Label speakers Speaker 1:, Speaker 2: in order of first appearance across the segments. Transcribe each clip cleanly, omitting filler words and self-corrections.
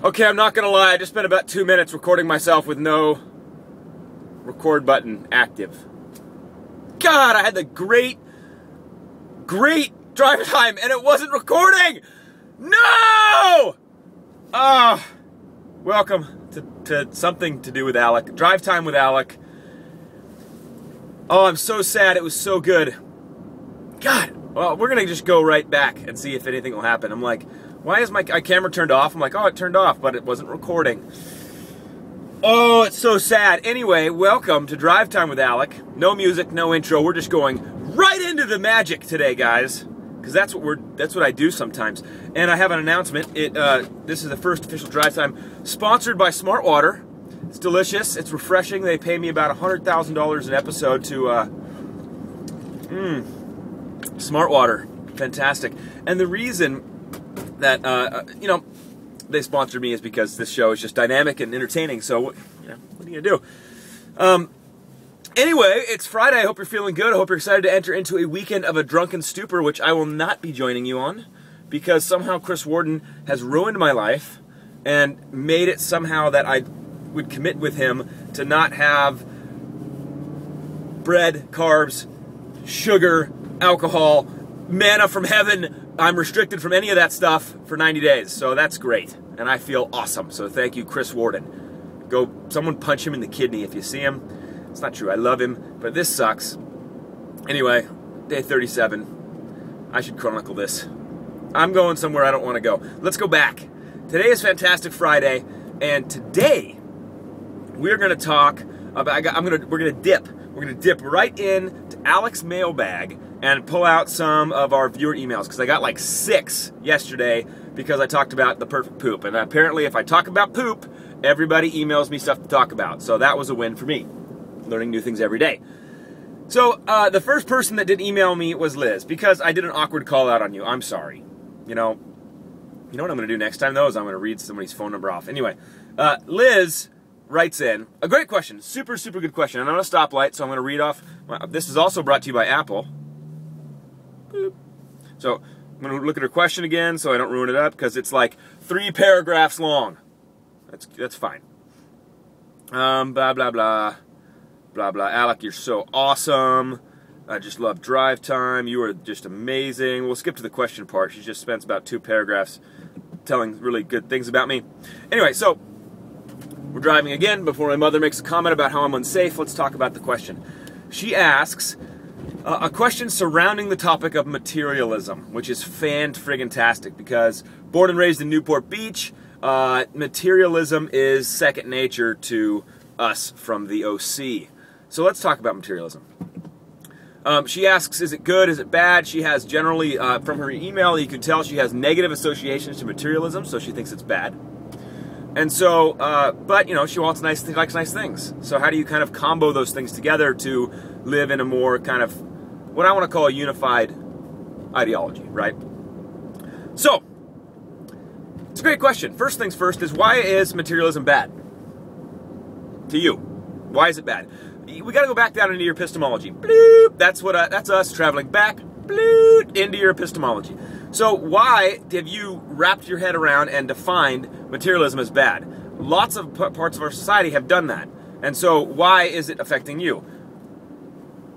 Speaker 1: Okay, I'm not gonna lie, I just spent about 2 minutes recording myself with no record button active. God, I had the great drive time and it wasn't recording! No! Welcome to something to do with Alec. Drive time with Alec. Oh, I'm so sad, it was so good. God, well, we're gonna just go right back and see if anything will happen. I'm like, why is my camera turned off? I'm like, oh, it turned off, but it wasn't recording. Oh, it's so sad. Anyway, welcome to Drive Time with Alec. No music, no intro. We're just going right into the magic today, guys, because that's what I do sometimes. And I have an announcement. This is the first official Drive Time sponsored by Smart Water. It's delicious. It's refreshing. They pay me about $100,000 an episode to Smart Water. Fantastic. And the reason that they sponsored me is because this show is just dynamic and entertaining. So what are you gonna do? Anyway, it's Friday. I hope you're feeling good. I hope you're excited to enter into a weekend of a drunken stupor, which I will not be joining you on, because somehow Chris Warden has ruined my life and made it somehow that I would commit with him to not have bread, carbs, sugar, alcohol, manna from heaven. I'm restricted from any of that stuff for 90 days, so that's great, and I feel awesome, so thank you, Chris Warden. Go, someone punch him in the kidney if you see him. It's not true, I love him, but this sucks. Anyway, day 37. I should chronicle this. I'm going somewhere I don't want to go. Let's go back. Today is Fantastic Friday, and today we're going to talk about, we're going to dip right in to Alec's mailbag and pull out some of our viewer emails, because I got like 6 yesterday because I talked about the perfect poop. And apparently if I talk about poop, everybody emails me stuff to talk about. So that was a win for me, learning new things every day. So the first person that did email me was Liz, because I did an awkward call out on you. I'm sorry. You know what I'm going to do next time, though, is I'm going to read somebody's phone number off. Anyway, Liz writes in a great question, super good question. And I'm on a stoplight, so I'm going to read off. This is also brought to you by Apple. Boop. So I'm going to look at her question again so I don't ruin it up, because it's like 3 paragraphs long. That's fine. Blah blah blah blah blah. Alec, you're so awesome. I just love Drive Time. You are just amazing. We'll skip to the question part. She just spends about 2 paragraphs telling really good things about me. Anyway, so we're driving again. Before my mother makes a comment about how I'm unsafe, let's talk about the question. She asks a question surrounding the topic of materialism, which is fan-friggin-tastic, because born and raised in Newport Beach, materialism is second nature to us from the OC. So let's talk about materialism. She asks, is it good, is it bad? She has generally, from her email, you can tell she has negative associations to materialism, so she thinks it's bad. And so, but, she likes nice things. So how do you kind of combo those things together to live in a more kind of, what I want to call a unified ideology, right? So, it's a great question. First things first is, why is materialism bad? To you. Why is it bad? We got to go back down into your epistemology. Bloop. That's us traveling back, bloop, into your epistemology. So why have you wrapped your head around and defined materialism as bad? Lots of parts of our society have done that. And so why is it affecting you?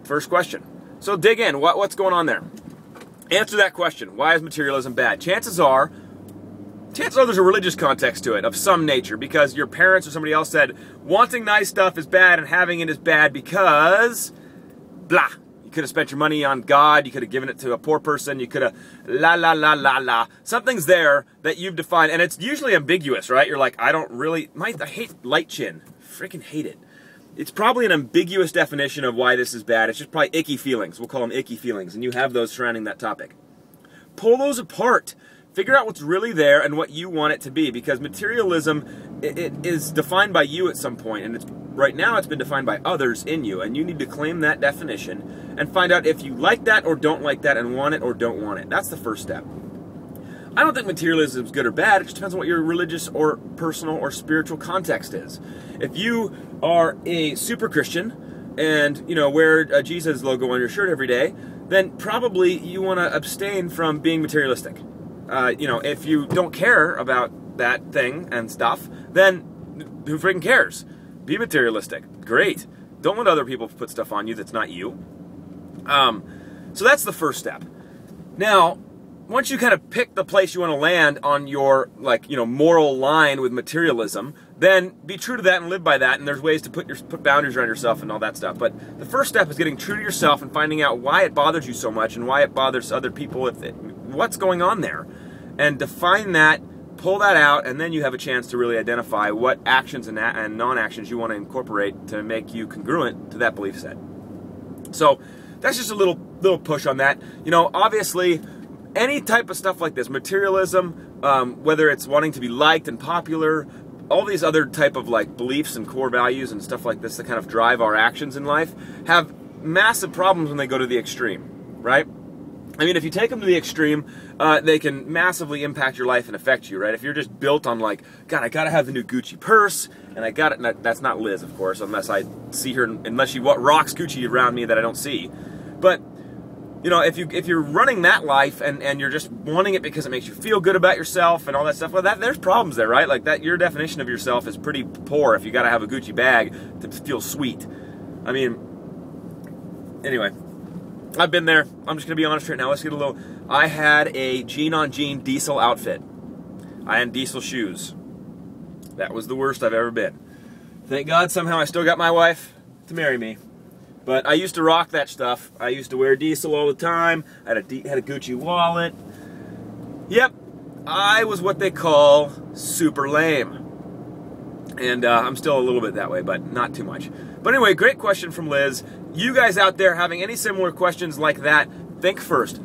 Speaker 1: First question. So dig in. What's going on there? Answer that question. Why is materialism bad? Chances are there's a religious context to it of some nature, because your parents or somebody else said wanting nice stuff is bad and having it is bad because blah. You could have spent your money on God, you could have given it to a poor person, you could have la la la la la. Something's there that you've defined, and it's usually ambiguous, right? You're like, I don't really, I hate light chin. Freaking hate it. It's probably an ambiguous definition of why this is bad. It's just probably icky feelings. We'll call them icky feelings, and you have those surrounding that topic. Pull those apart. Figure out what's really there and what you want it to be, because materialism, it is defined by you at some point, and right now it's been defined by others in you, and you need to claim that definition and find out if you like that or don't like that and want it or don't want it. That's the first step. I don't think materialism is good or bad. It just depends on what your religious or personal or spiritual context is. If you are a super Christian and wear a Jesus logo on your shirt every day, then probably you want to abstain from being materialistic. If you don't care about that thing and stuff, then who freaking cares? Be materialistic. Great. Don't let other people put stuff on you that's not you. So that's the first step. Now, once you kind of pick the place you want to land on your, like, moral line with materialism, then be true to that and live by that. And there's ways to put boundaries around yourself and all that stuff. But the first step is getting true to yourself and finding out why it bothers you so much and why it bothers other people. What's going on there, and define that, pull that out, and then you have a chance to really identify what actions and non-actions you want to incorporate to make you congruent to that belief set. So that's just a little push on that. Obviously, any type of stuff like this, materialism, whether it's wanting to be liked and popular, all these other type of like beliefs and core values and stuff like this that kind of drive our actions in life, have massive problems when they go to the extreme, right? I mean, if you take them to the extreme, they can massively impact your life and affect you, right? If you're just built on like, God, I gotta have the new Gucci purse, and I got it. That's not Liz, of course, unless I see her, unless she rocks Gucci around me that I don't see. But if you're running that life and you're just wanting it because it makes you feel good about yourself and all that stuff, well, there's problems there, right? Like that, your definition of yourself is pretty poor if you got to have a Gucci bag to feel sweet. I mean, anyway, I've been there. I'm just gonna be honest right now. Let's get a little. I had a jean-on-jean diesel outfit. I had diesel shoes. That was the worst I've ever been. Thank God somehow I still got my wife to marry me. But I used to rock that stuff. I used to wear diesel all the time. I had a Gucci wallet. Yep, I was what they call super lame. And I'm still a little bit that way, but not too much. But anyway, great question from Liz. You guys out there having any similar questions like that, think first.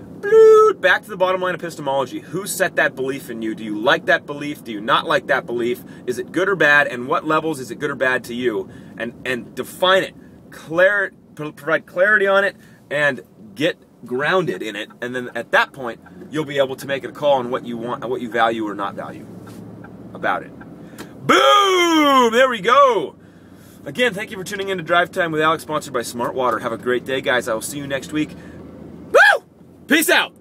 Speaker 1: Back to the bottom line epistemology. Who set that belief in you? Do you like that belief? Do you not like that belief? Is it good or bad? And what levels is it good or bad to you? And define it. Provide clarity on it and get grounded in it, and then at that point you'll be able to make a call on what you want and what you value or not value about it. Boom! There we go. Again, thank you for tuning in to Drive Time with Alec, sponsored by Smart Water. Have a great day, guys. I will see you next week. Woo! Peace out.